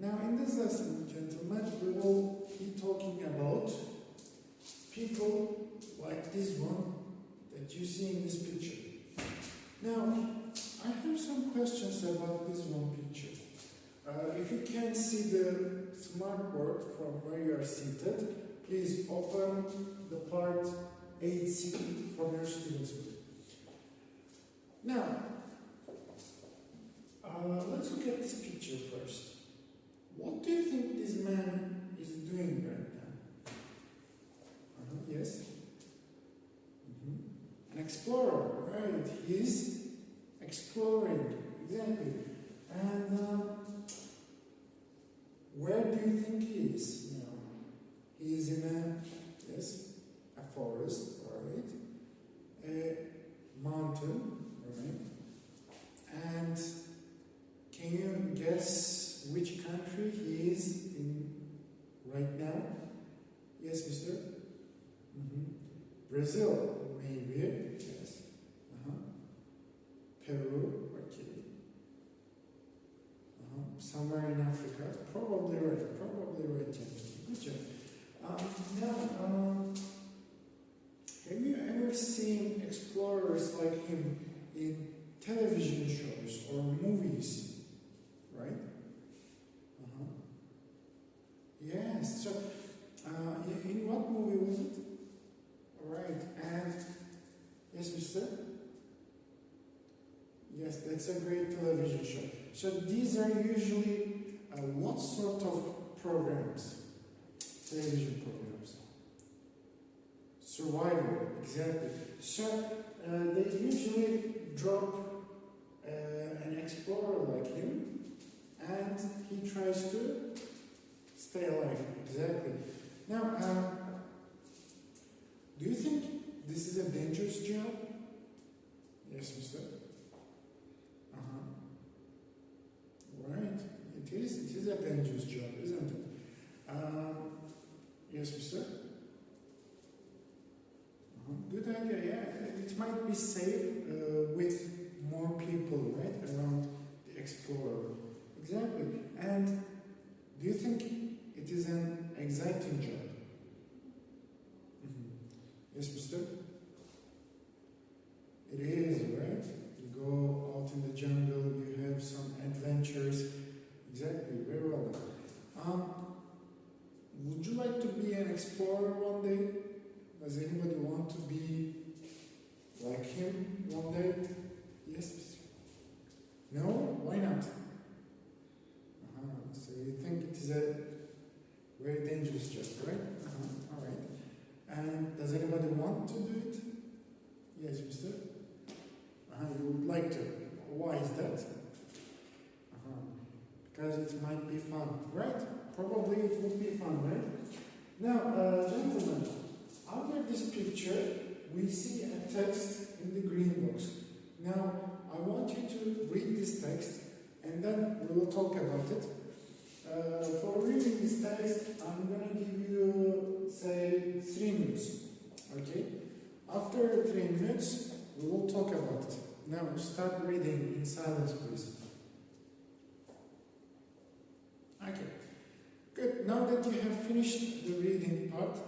Now in this lesson, gentlemen, we will be talking about people like this one that you see in this picture. Now, I have some questions about this one picture. If you can see the smartboard from where you are seated, please open the part 8C from your student's book. Now, let's look at this picture first. What do you think this man is doing right now? Yes? An explorer, right? He's exploring, exactly. And where do you think he is now? He is in a forest, right? A mountain, right? And can you guess which country he is in right now? Yes, mister? Brazil, maybe. Yes. Peru, okay. Somewhere in Africa, probably right, gentlemen. Good job. Now, have you ever seen explorers like him in television shows or movies? Right? Yes. So, in what movie was it? Right. And yes, mister? Yes, that's a great television show. So these are usually what sort of programs? Television programs. Survival, exactly. So they usually drop an explorer like him, and he tries to stay alive. Exactly. Now, do you think this is a dangerous job? Yes, mister? Right. It is a dangerous job, isn't it? Yes, mister? Good idea, yeah. It might be safe with more people, right, around the explorer. Exactly. And do you think it is an exciting job? Yes, mister? It is, right? You go out in the jungle, you have some adventures. Exactly, very well done. Would you like to be an explorer one day? Does anybody want to be like him one day? Yes, mister? No? Why not? So you think it is a very dangerous job, right? All right. And does anybody want to do it? Yes, mister? You would like to. Why is that? Because it might be fun, right? Probably it would be fun, right? Now, gentlemen, under this picture, we see a text in the green box. Now, I want you to read this text, and then we will talk about it. For reading this text, I'm going to give you, say, 3 minutes. Okay? After 3 minutes, we will talk about it. Now, start reading in silence, please. Okay. Good. Now that you have finished the reading part,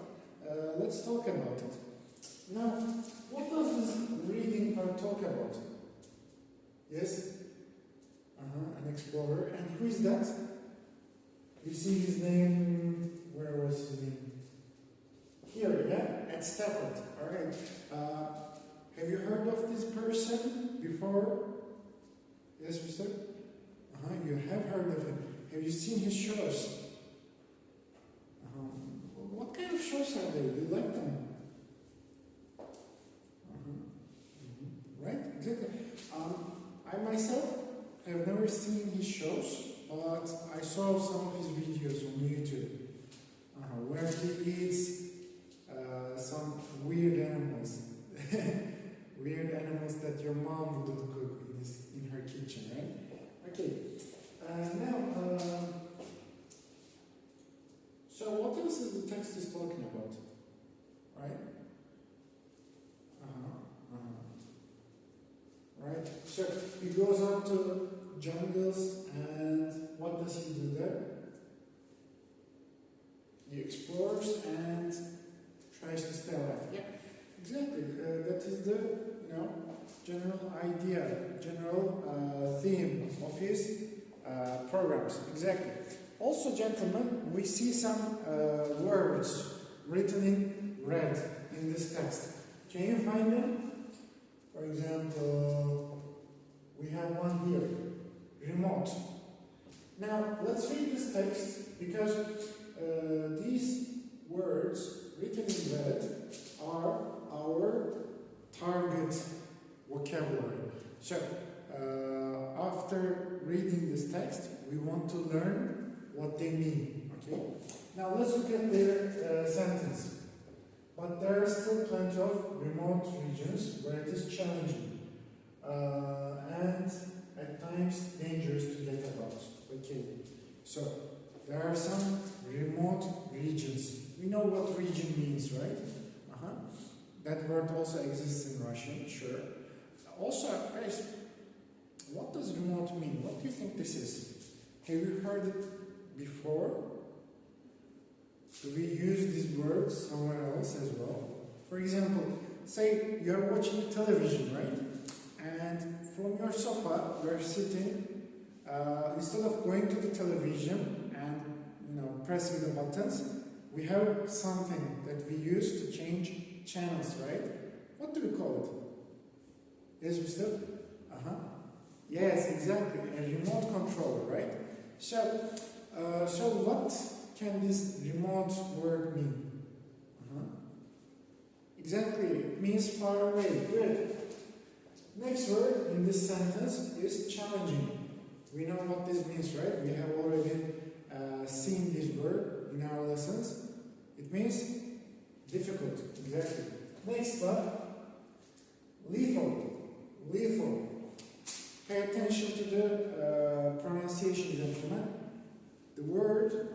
let's talk about it. Now, what does this reading part talk about? Yes? An explorer. And who is that? You see his name, where was his name? Here, yeah? At Stafford. Alright. Have you heard of this person before? Yes, mister? You have heard of him. Have you seen his shows? What kind of shows are they? Do you like them? Right? Exactly. I myself have never seen his shows, but I saw some of his videos on YouTube where he eats some weird animals. Weird animals that your mom wouldn't cook in her kitchen, right? Okay. Now, so what else is the text is talking about? Right? Right? So he goes out to jungles, and what does he do there? explores and tries to stay alive. Yeah, exactly. That is the general idea, general theme of his programs. Exactly. Also, gentlemen, we see some words written in red in this text. Can you find them? For example, we have one here, remote. Now, let's read this text because these words written in red are our target vocabulary. So, after reading this text, we want to learn what they mean. Okay? Now, let's look at their sentence. But there are still plenty of remote regions where it is challenging and at times dangerous to get about. Okay, so there are some remote regions. We know what region means, right? That word also exists in Russian, sure. Also, guys, what does remote mean? What do you think this is? Have you heard it before? Do we use these words somewhere else as well? For example, say you are watching television, right? And from your sofa, you are sitting. Instead of going to the television and pressing the buttons, we have something that we use to change channels, right? What do we call it? Yes, Mr. Yes, exactly. A remote controller, right? So what can this remote word mean? Exactly, it means far away. Good. Next word in this sentence is challenging. We know what this means, right? We have already seen this word in our lessons. It means difficult. Exactly. Next one, lethal. Lethal. Pay attention to the pronunciation, gentlemen. The word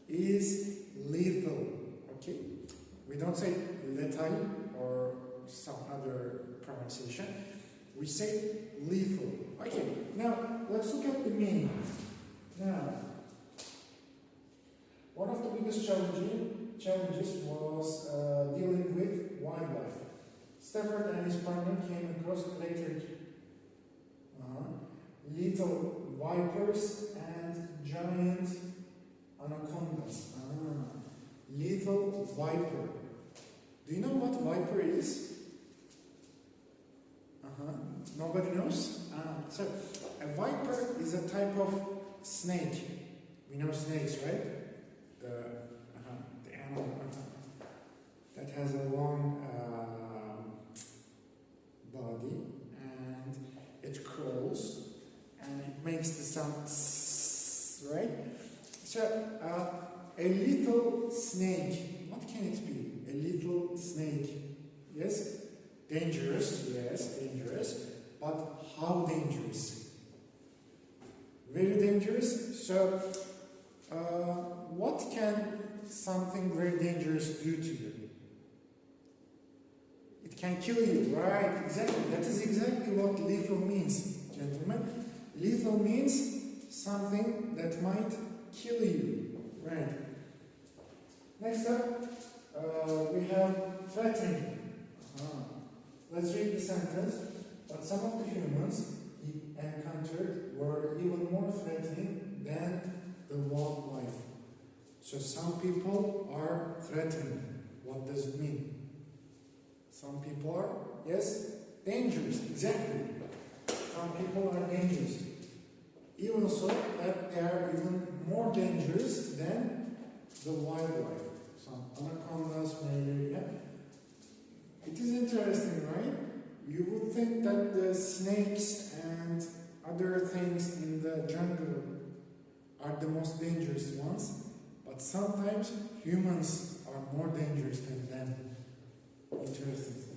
is lethal. Okay? We don't say lethal or some other pronunciation. We say lethal. Okay, now let's look at the meaning. Now, one of the biggest challenges was dealing with wildlife. Stafford and his partner came across electric lethal vipers and giant anacondas. Lethal viper. Do you know what viper is? Nobody knows? So, a viper is a type of snake. We know snakes, right? The animal that has a long body and it crawls and it makes the sound right? So, a little snake, what can it be? A little snake, yes? Dangerous, yes, dangerous, but how dangerous? Very dangerous. So, what can something very dangerous do to you? It can kill you, right? Exactly. That is exactly what lethal means, gentlemen. Lethal means something that might kill you, right? Next up, we have threatening. Let's read the sentence. But some of the humans he encountered were even more threatening than the wildlife. So some people are threatening. What does it mean? Some people are, yes, dangerous. Exactly. Some people are dangerous. Even so, that they are even more dangerous than the wildlife. Some anacondas, maybe, yeah. It is interesting, right? You would think that the snakes and other things in the jungle are the most dangerous ones, but sometimes humans are more dangerous than them. Interesting.